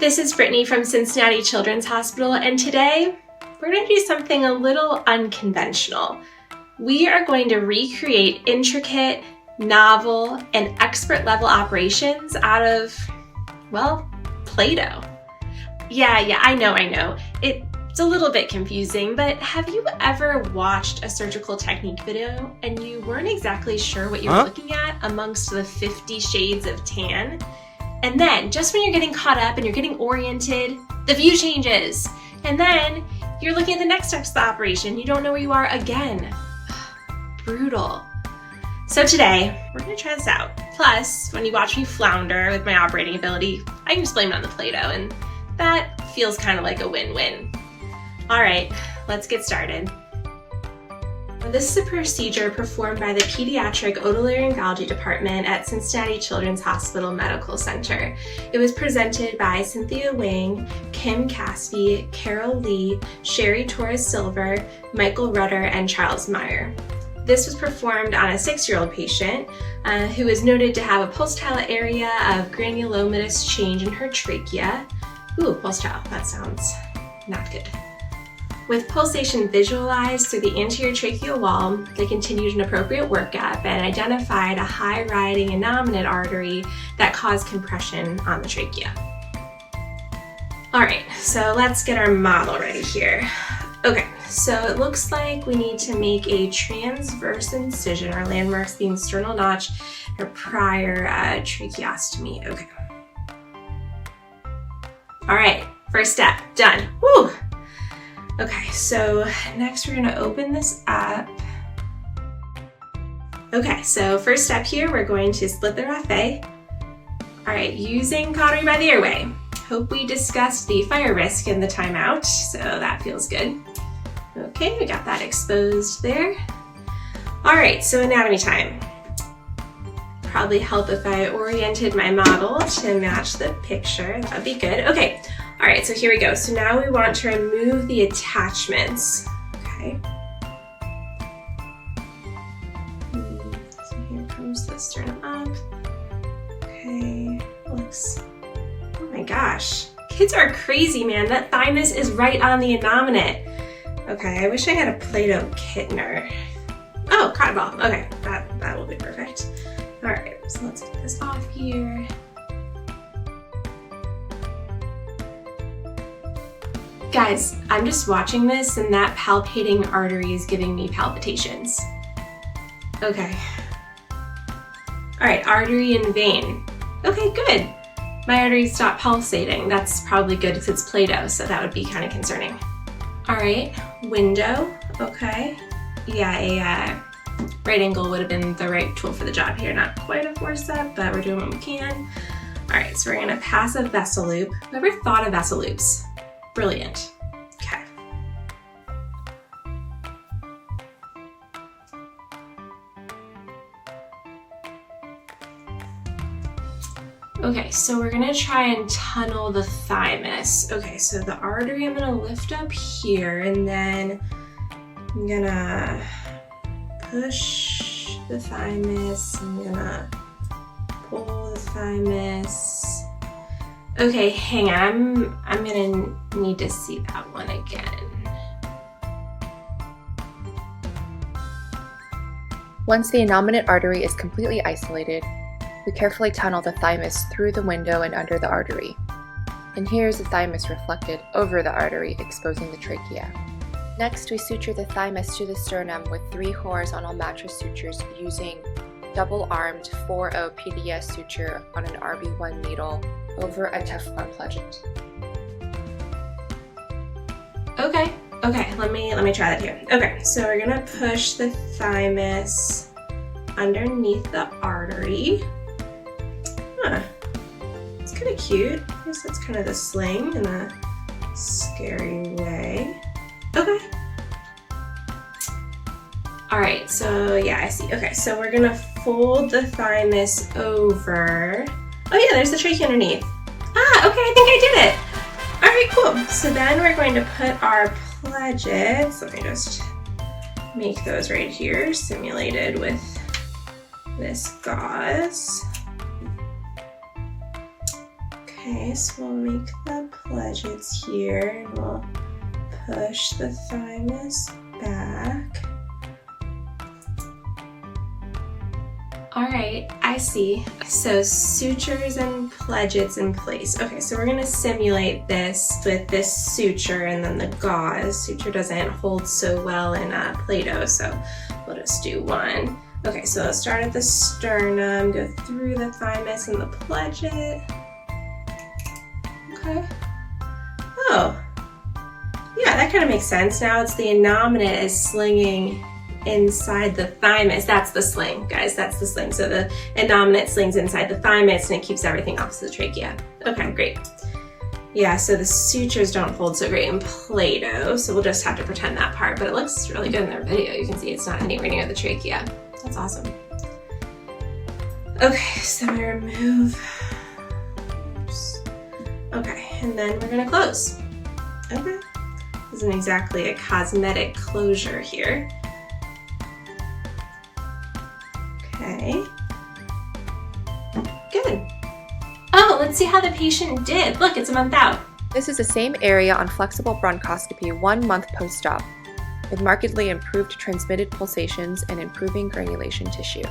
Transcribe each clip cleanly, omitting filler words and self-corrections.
This is Brittany from Cincinnati Children's Hospital, and today we're going to do something a little unconventional. We are going to recreate intricate, novel, and expert-level operations out of, well, Play-Doh. Yeah, I know. It's a little bit confusing, but have you ever watched a surgical technique video and you weren't exactly sure what you were looking at amongst the 50 shades of tan? And then, just when you're getting caught up and you're getting oriented, the view changes. And then, you're looking at the next steps of the operation. You don't know where you are again. Brutal. So today, we're gonna try this out. Plus, when you watch me flounder with my operating ability, I can just blame it on the Play-Doh, and that feels kind of like a win-win. All right, let's get started. This is a procedure performed by the Pediatric Otolaryngology Department at Cincinnati Children's Hospital Medical Center. It was presented by Cynthia Wang, Kim Caspi, Carol Lee, Sherry Torres-Silver, Michael Rutter, and Charles Meyer. This was performed on a 6-year-old patient who was noted to have a pulsatile area of granulomatous change in her trachea. Ooh, pulsatile, that sounds not good. With pulsation visualized through the anterior tracheal wall, they continued an appropriate workup and identified a high-riding innominate artery that caused compression on the trachea. All right, so let's get our model ready here. Okay, so it looks like we need to make a transverse incision, our landmarks being sternal notch or prior tracheostomy. Okay. All right, first step, done. Woo! Okay, so next we're gonna open this up. Okay, so first step here, we're going to split the raphe. All right, using cautery by the airway. Hope we discussed the fire risk in the timeout, so that feels good. Okay, we got that exposed there. All right, so anatomy time. Probably help if I oriented my model to match the picture, that would be good. Okay. All right, so here we go. So now we want to remove the attachments, okay? So here comes the sternum up. Okay, looks, oh my gosh. Kids are crazy, man. That thymus is right on the innominate. Okay, I wish I had a Play-Doh kittener. Oh, cotton ball, okay, that will be perfect. All right, so let's get this off here. Guys, I'm just watching this and that palpating artery is giving me palpitations. Okay. All right, artery and vein. Okay, good. My artery stopped pulsating. That's probably good because it's Play-Doh, so that would be kind of concerning. All right, window, okay. Yeah, a right angle would have been the right tool for the job here. Not quite a forceps, but we're doing what we can. All right, so we're gonna pass a vessel loop. Whoever thought of vessel loops? Brilliant. Okay. Okay, so we're gonna try and tunnel the thymus. Okay, so the artery I'm gonna lift up here, and then I'm gonna push the thymus. I'm gonna pull the thymus. Okay, hang on, I'm gonna need to see that one again. Once the innominate artery is completely isolated, we carefully tunnel the thymus through the window and under the artery. And here's the thymus reflected over the artery, exposing the trachea. Next, we suture the thymus to the sternum with 3 horizontal mattress sutures using double-armed 4-0 PDS suture on an RB1 needle over a Teflon plugette. Okay, let me try that here. Okay, so we're gonna push the thymus underneath the artery. Huh, it's kind of cute. I guess that's kind of the sling in a scary way. Okay. All right, so yeah, I see. Okay, so we're gonna fold the thymus over. Oh yeah, there's the trachea underneath. Ah, okay, I think I did it. All right, cool. So then we're going to put our pledgets. Let me just make those right here, simulated with this gauze. Okay. Okay, so we'll make the pledgets here and we'll push the thymus back. All right, I see. So sutures and pledgets in place. Okay, so we're gonna simulate this with this suture and then the gauze. Suture doesn't hold so well in Play-Doh, so we'll just do one. Okay, so let's start at the sternum, go through the thymus and the pledget. Okay. Oh, yeah, that kind of makes sense. Now it's the innominate is slinging inside the thymus. That's the sling, guys, that's the sling. So the innominate slings inside the thymus and it keeps everything off the trachea. Okay, great. Yeah, so the sutures don't hold so great in Play-Doh, so we'll just have to pretend that part, but it looks really good in their video. You can see it's not anywhere near the trachea. That's awesome. Okay, so we remove. Oops. Okay, and then we're gonna close. Okay. This isn't exactly a cosmetic closure here. Okay. Good. Oh, let's see how the patient did. Look, it's a month out. This is the same area on flexible bronchoscopy 1 month post-op, with markedly improved transmitted pulsations and improving granulation tissue.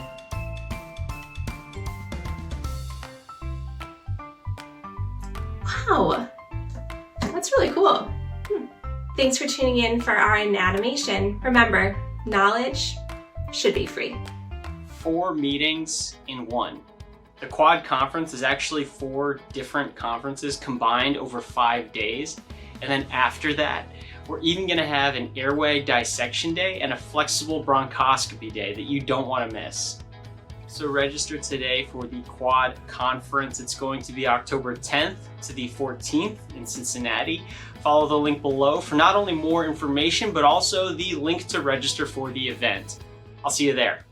Wow, that's really cool. Thanks for tuning in for our Anatomation. Remember, knowledge should be free. 4 meetings in one. The quad conference is actually 4 different conferences combined over 5 days. And then after that, we're even gonna have an airway dissection day and a flexible bronchoscopy day that you don't wanna miss. So register today for the quad conference. It's going to be October 10th to the 14th in Cincinnati. Follow the link below for not only more information, but also the link to register for the event. I'll see you there.